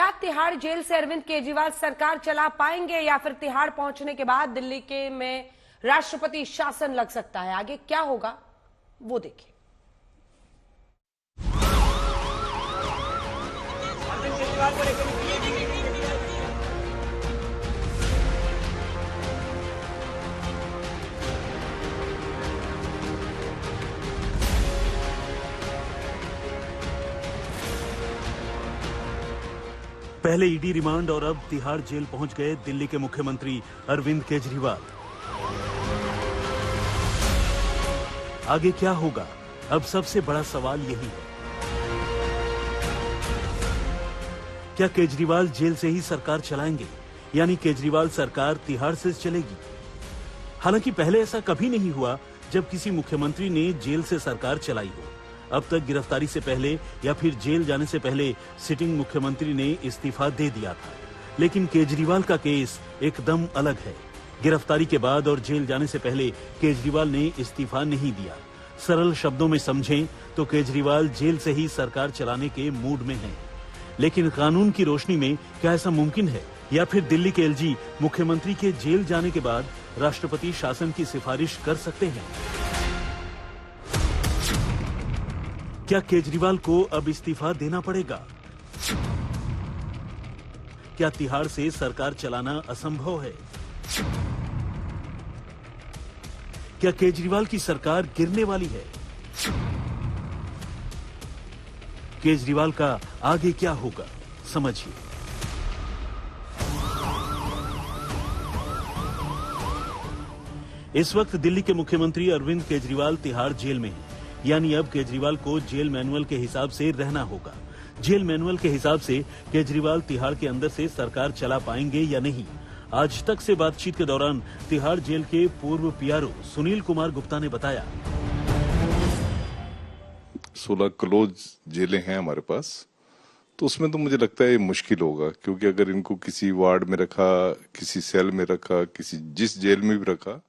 क्या तिहाड़ जेल से अरविंद केजरीवाल सरकार चला पाएंगे या फिर तिहाड़ पहुंचने के बाद दिल्ली के में राष्ट्रपति शासन लग सकता है? आगे क्या होगा वो देखिए। अरविंद केजरीवाल को लेकर पहले ईडी रिमांड और अब तिहाड़ जेल पहुंच गए दिल्ली के मुख्यमंत्री अरविंद केजरीवाल। आगे क्या होगा? अब सबसे बड़ा सवाल यही है, क्या केजरीवाल जेल से ही सरकार चलाएंगे, यानी केजरीवाल सरकार तिहाड़ से चलेगी? हालांकि पहले ऐसा कभी नहीं हुआ जब किसी मुख्यमंत्री ने जेल से सरकार चलाई हो। अब तक गिरफ्तारी से पहले या फिर जेल जाने से पहले सिटिंग मुख्यमंत्री ने इस्तीफा दे दिया था, लेकिन केजरीवाल का केस एकदम अलग है। गिरफ्तारी के बाद और जेल जाने से पहले केजरीवाल ने इस्तीफा नहीं दिया। सरल शब्दों में समझें तो केजरीवाल जेल से ही सरकार चलाने के मूड में हैं। लेकिन कानून की रोशनी में क्या ऐसा मुमकिन है, या फिर दिल्ली के एलजी मुख्यमंत्री के जेल जाने के बाद राष्ट्रपति शासन की सिफारिश कर सकते हैं? क्या केजरीवाल को अब इस्तीफा देना पड़ेगा? क्या तिहाड़ से सरकार चलाना असंभव है? क्या केजरीवाल की सरकार गिरने वाली है? केजरीवाल का आगे क्या होगा, समझिए। इस वक्त दिल्ली के मुख्यमंत्री अरविंद केजरीवाल तिहाड़ जेल में हैं। यानी अब केजरीवाल को जेल मैनुअल के हिसाब से रहना होगा। जेल मैनुअल के हिसाब से केजरीवाल तिहाड़ के अंदर से सरकार चला पाएंगे या नहीं? आज तक से बातचीत के दौरान तिहाड़ जेल के पूर्व पीआरओ सुनील कुमार गुप्ता ने बताया, 16 क्लोज जेलें हैं हमारे पास, तो उसमें तो मुझे लगता है ये मुश्किल होगा, क्योंकि अगर इनको किसी वार्ड में रखा, किसी सेल में रखा, जिस जेल में भी रखा,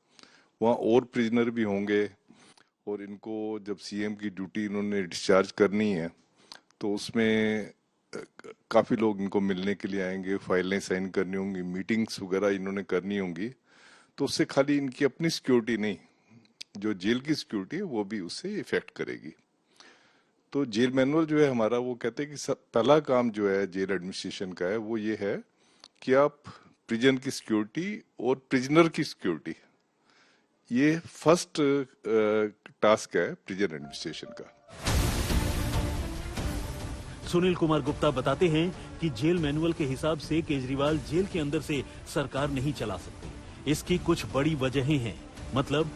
वहाँ और प्रिजनर भी होंगे, और इनको जब सीएम की ड्यूटी इन्होंने डिस्चार्ज करनी है तो उसमें काफी लोग इनको मिलने के लिए आएंगे, फाइलें साइन करनी होंगी, मीटिंग्स वगैरह इन्होंने करनी होंगी। तो उससे खाली इनकी अपनी सिक्योरिटी नहीं, जो जेल की सिक्योरिटी है वो भी उससे इफेक्ट करेगी। तो जेल मैनुअल जो है हमारा, वो कहते हैं कि पहला काम जो है जेल एडमिनिस्ट्रेशन का है वो ये है कि आप प्रिजन की सिक्योरिटी और प्रिजनर की सिक्योरिटी, ये फर्स्ट टास्क है प्रिजन एडमिनिस्ट्रेशन का। सुनील कुमार गुप्ता बताते हैं कि जेल मैनुअल के हिसाब से केजरीवाल जेल के अंदर से सरकार नहीं चला सकते। इसकी कुछ बड़ी वजहें हैं। मतलब,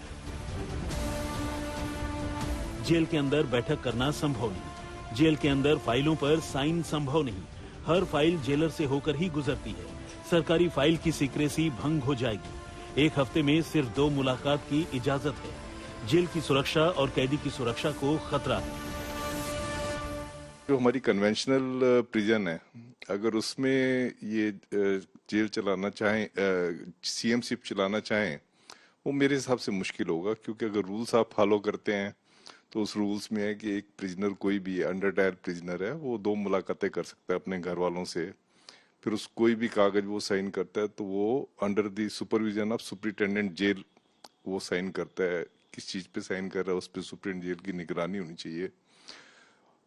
जेल के अंदर बैठक करना संभव नहीं, जेल के अंदर फाइलों पर साइन संभव नहीं, हर फाइल जेलर से होकर ही गुजरती है, सरकारी फाइल की सीक्रेसी भंग हो जाएगी, एक हफ्ते में सिर्फ 2 मुलाकात की इजाजत है, जेल की सुरक्षा और कैदी की सुरक्षा को खतरा है। जो हमारी कन्वेंशनल प्रिजन है, अगर उसमें ये जेल चलाना चाहें, सीएमशिप चलाना चाहें, वो मेरे हिसाब से मुश्किल होगा, क्योंकि अगर रूल्स आप फॉलो करते हैं तो उस रूल्स में है कि एक प्रिजनर, कोई भी अंडर ट्रायल प्रिजनर है, वो 2 मुलाकातें कर सकता है अपने घर वालों से। फिर उस कोई भी कागज वो साइन करता है तो वो under the supervision of superintendent jail वो साइन करता है। किस चीज पे साइन कर रहा है उस पे सुप्रीम जेल की निगरानी होनी चाहिए।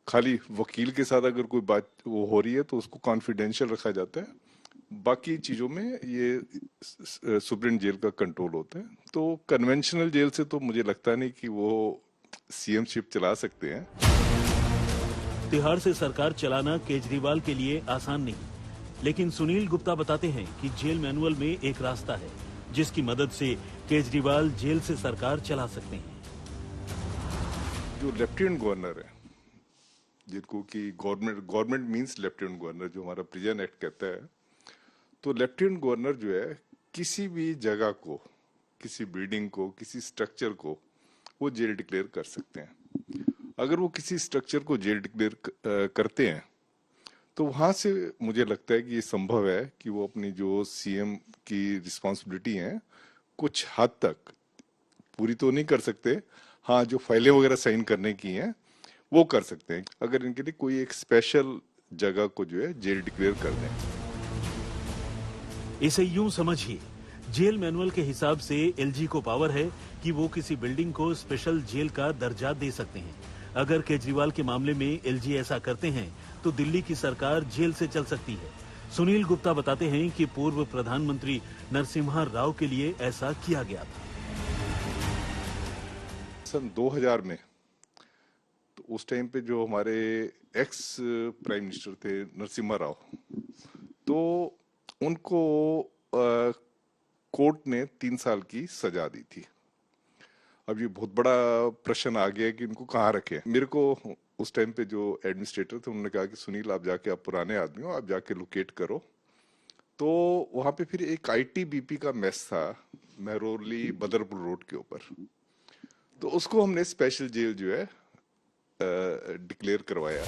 खाली वकील के साथ अगर कोई बात वो हो रही है तो उसको कॉन्फिडेंशियल रखा जाता है, बाकी चीजों में ये सुप्रीम जेल का कंट्रोल होता है। तो कन्वेंशनल जेल से तो मुझे लगता नहीं कि वो सीएमशिप चला सकते हैं। तिहाड़ से सरकार चलाना केजरीवाल के लिए आसान नहीं, लेकिन सुनील गुप्ता बताते हैं कि जेल मैनुअल में एक रास्ता है जिसकी मदद से केजरीवाल जेल से सरकार चला सकते हैं। जो लेफ्टिनेंट गवर्नर है, जिनको कि गवर्नमेंट मींस लेफ्टिनेंट गवर्नर, जो हमारा प्रिजन एक्ट कहता है, तो लेफ्टिनेंट गवर्नर जो है किसी भी जगह को, किसी बिल्डिंग को, किसी स्ट्रक्चर को वो जेल डिक्लेयर कर सकते हैं। अगर वो किसी स्ट्रक्चर को जेल डिक्लेयर करते हैं तो वहां से मुझे लगता है कि ये संभव है कि वो अपनी जो सीएम की रिस्पॉन्सिबिलिटी है कुछ हद तक, पूरी तो नहीं कर सकते, हाँ जो फाइलें वगैरह साइन करने की हैं वो कर सकते हैं। अगर इनके लिए कोई एक स्पेशल जगह को जो है जेल डिक्लेयर कर दें। इसे यूं समझिए, जेल मैनुअल के हिसाब से एलजी को पावर है कि वो किसी बिल्डिंग को स्पेशल जेल का दर्जा दे सकते हैं। अगर केजरीवाल के मामले में एलजी ऐसा करते हैं तो दिल्ली की सरकार जेल से चल सकती है। सुनील गुप्ता बताते हैं कि पूर्व प्रधानमंत्री नरसिम्हा राव के लिए ऐसा किया गया था। सन 2000 में तो उस टाइम पे जो हमारे एक्स प्राइम मिनिस्टर थे नरसिम्हा राव, तो उनको कोर्ट ने 3 साल की सजा दी थी। अब ये बहुत बड़ा प्रश्न आ गया कि इनको कहाँ रखे। मेरे को उस टाइम पे जो एडमिनिस्ट्रेटर थे उन्होंने कहा कि सुनील आप जाके, आप पुराने आदमी हो, आप जाके लोकेट करो। तो वहां पे फिर एक आईटीबीपी का मेस था महरौली बदरपुर रोड के ऊपर, तो उसको हमने स्पेशल जेल जो है डिक्लेयर करवाया।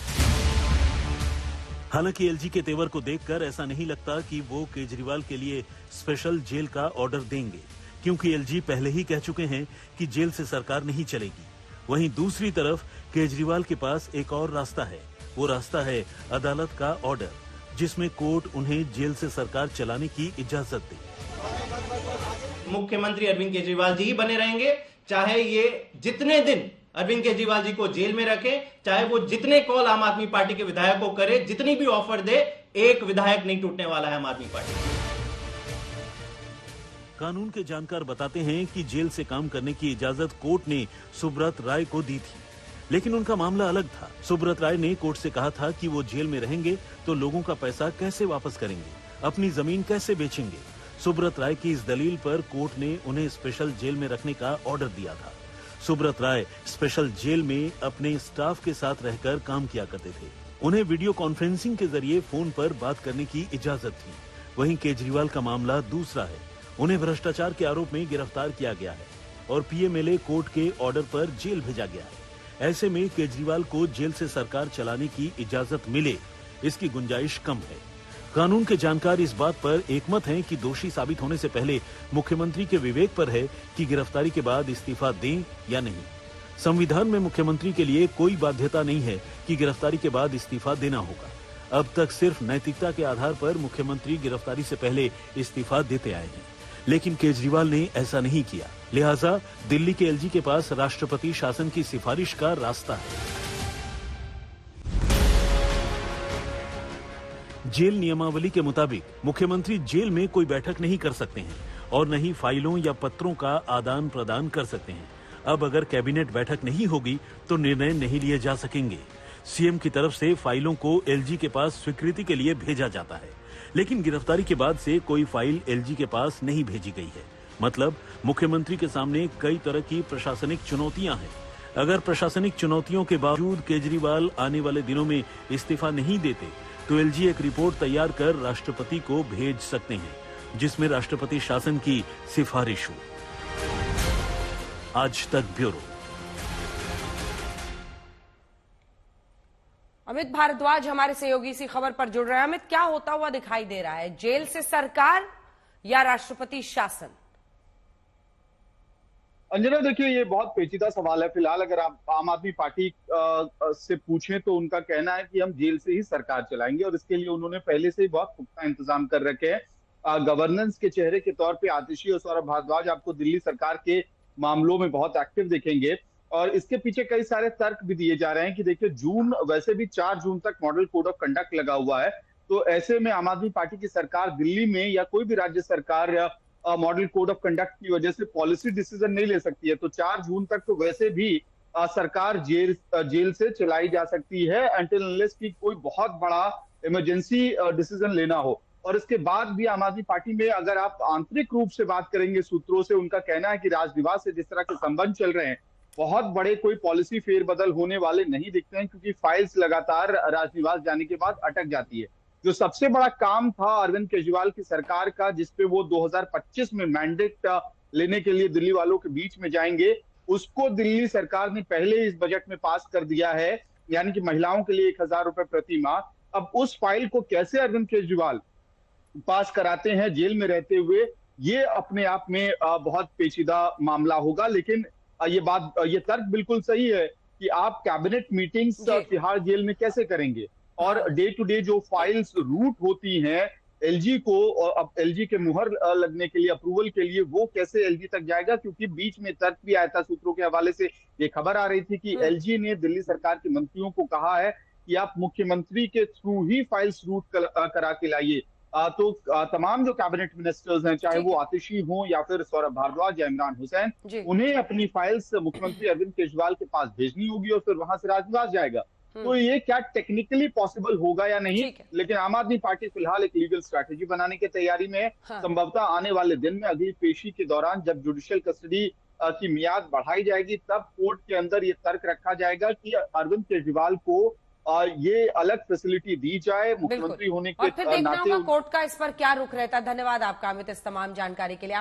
हालांकि एलजी के तेवर को देखकर ऐसा नहीं लगता कि वो केजरीवाल के लिए स्पेशल जेल का ऑर्डर देंगे, क्योंकि एलजी पहले ही कह चुके हैं कि जेल से सरकार नहीं चलेगी। वहीं दूसरी तरफ केजरीवाल के पास एक और रास्ता है। वो रास्ता है अदालत का ऑर्डर, जिसमें कोर्ट उन्हें जेल से सरकार चलाने की इजाजत दे। मुख्यमंत्री अरविंद केजरीवाल जी ही बने रहेंगे, चाहे ये जितने दिन अरविंद केजरीवाल जी को जेल में रखे, चाहे वो जितने कॉल आम आदमी पार्टी के विधायकों को करे, जितनी भी ऑफर दे, एक विधायक नहीं टूटने वाला है आम आदमी पार्टी। कानून के जानकार बताते हैं कि जेल से काम करने की इजाजत कोर्ट ने सुब्रत राय को दी थी, लेकिन उनका मामला अलग था। सुब्रत राय ने कोर्ट से कहा था कि वो जेल में रहेंगे तो लोगों का पैसा कैसे वापस करेंगे, अपनी जमीन कैसे बेचेंगे। सुब्रत राय की इस दलील पर कोर्ट ने उन्हें स्पेशल जेल में रखने का ऑर्डर दिया था। सुब्रत राय स्पेशल जेल में अपने स्टाफ के साथ रहकर काम किया करते थे। उन्हें वीडियो कॉन्फ्रेंसिंग के जरिए फोन पर बात करने की इजाजत थी। वहीं केजरीवाल का मामला दूसरा है। उन्हें भ्रष्टाचार के आरोप में गिरफ्तार किया गया है और पीएमएलए कोर्ट के ऑर्डर पर जेल भेजा गया है। ऐसे में केजरीवाल को जेल से सरकार चलाने की इजाजत मिले, इसकी गुंजाइश कम है। कानून के जानकार इस बात पर एकमत हैं कि दोषी साबित होने से पहले मुख्यमंत्री के विवेक पर है कि गिरफ्तारी के बाद इस्तीफा दें या नहीं। संविधान में मुख्यमंत्री के लिए कोई बाध्यता नहीं है कि गिरफ्तारी के बाद इस्तीफा देना होगा। अब तक सिर्फ नैतिकता के आधार पर मुख्यमंत्री गिरफ्तारी से पहले इस्तीफा देते आए हैं, लेकिन केजरीवाल ने ऐसा नहीं किया। लिहाजा दिल्ली के एलजी के पास राष्ट्रपति शासन की सिफारिश का रास्ता है। जेल नियमावली के मुताबिक मुख्यमंत्री जेल में कोई बैठक नहीं कर सकते हैं और न ही फाइलों या पत्रों का आदान प्रदान कर सकते हैं। अब अगर कैबिनेट बैठक नहीं होगी तो निर्णय नहीं लिए जा सकेंगे। सीएम की तरफ से फाइलों को एलजी के पास स्वीकृति के लिए भेजा जाता है, लेकिन गिरफ्तारी के बाद से कोई फाइल एलजी के पास नहीं भेजी गई है। मतलब मुख्यमंत्री के सामने कई तरह की प्रशासनिक चुनौतियां हैं। अगर प्रशासनिक चुनौतियों के बावजूद केजरीवाल आने वाले दिनों में इस्तीफा नहीं देते तो एलजी एक रिपोर्ट तैयार कर राष्ट्रपति को भेज सकते हैं, जिसमें राष्ट्रपति शासन की सिफारिश हो। आज तक ब्यूरो। अमित भारद्वाज हमारे सहयोगी इसी खबर पर जुड़ रहे हैं। अमित, क्या होता हुआ दिखाई दे रहा है, जेल से सरकार या राष्ट्रपति शासन? अंजना, देखिए ये बहुत पेचीदा सवाल है। फिलहाल अगर आप आम आदमी पार्टी से पूछें तो उनका कहना है कि हम जेल से ही सरकार चलाएंगे और इसके लिए उन्होंने पहले से ही बहुत पुख्ता इंतजाम कर रखे हैं। गवर्नेंस के चेहरे के तौर पे आतिशी और सौरभ भारद्वाज आपको दिल्ली सरकार के मामलों में बहुत एक्टिव दिखेंगे और इसके पीछे कई सारे तर्क भी दिए जा रहे हैं कि देखिए जून, वैसे भी 4 जून तक मॉडल कोड ऑफ कंडक्ट लगा हुआ है, तो ऐसे में आम आदमी पार्टी की सरकार दिल्ली में या कोई भी राज्य सरकार या मॉडल कोड ऑफ कंडक्ट की वजह से पॉलिसी डिसीजन नहीं ले सकती है। तो 4 जून तक तो वैसे भी सरकार जेल से चलाई जा सकती है अनटिल अनलेस की कोई बहुत बड़ा इमरजेंसी डिसीजन लेना हो। और इसके बाद भी आम आदमी पार्टी में अगर आप आंतरिक रूप से बात करेंगे सूत्रों से, उनका कहना है कि राजनिवास से जिस तरह के संबंध चल रहे हैं, बहुत बड़े कोई पॉलिसी फेरबदल होने वाले नहीं दिखते हैं, क्योंकि फाइल्स लगातार राजनिवास जाने के बाद अटक जाती है। जो सबसे बड़ा काम था अरविंद केजरीवाल की सरकार का, जिसपे वो 2025 में मैंडेट लेने के लिए दिल्ली वालों के बीच में जाएंगे, उसको दिल्ली सरकार ने पहले इस बजट में पास कर दिया है, यानी कि महिलाओं के लिए 1000 रुपए प्रति माह। अब उस फाइल को कैसे अरविंद केजरीवाल पास कराते हैं जेल में रहते हुए, ये अपने आप में बहुत पेचीदा मामला होगा। लेकिन ये तर्क बिल्कुल सही है कि आप कैबिनेट मीटिंग्स तिहाड़ जेल में कैसे करेंगे। और डे टू डे जो फाइल्स रूट होती हैं एलजी को, और अब एलजी के मुहर लगने के लिए, अप्रूवल के लिए, वो कैसे एलजी तक जाएगा? क्योंकि बीच में तर्क भी आया था, सूत्रों के हवाले से ये खबर आ रही थी कि एलजी ने दिल्ली सरकार के मंत्रियों को कहा है कि आप मुख्यमंत्री के थ्रू ही फाइल्स रूट करा के लाइए। तो तमाम जो कैबिनेट मिनिस्टर्स हैं, चाहे वो आतिशी हों या फिर सौरभ भारद्वाज या इमरान हुसैन, उन्हें अपनी फाइल्स मुख्यमंत्री अरविंद केजरीवाल के पास भेजनी होगी और फिर वहां से राजनिवास जाएगा। तो ये क्या टेक्निकली पॉसिबल होगा या नहीं, लेकिन आम आदमी पार्टी फिलहाल एक लीगल स्ट्रैटेजी बनाने की तैयारी में है। संभवतः आने वाले दिन में अगली पेशी के दौरान जब जुडिशियल कस्टडी की मियाद बढ़ाई जाएगी, तब कोर्ट के अंदर ये तर्क रखा जाएगा कि अरविंद केजरीवाल को ये अलग फैसिलिटी दी जाए मुख्यमंत्री होने के और फिर देखना होगा कोर्ट का इस पर क्या रुख रहता है। धन्यवाद आपका अमित इस तमाम जानकारी के लिए।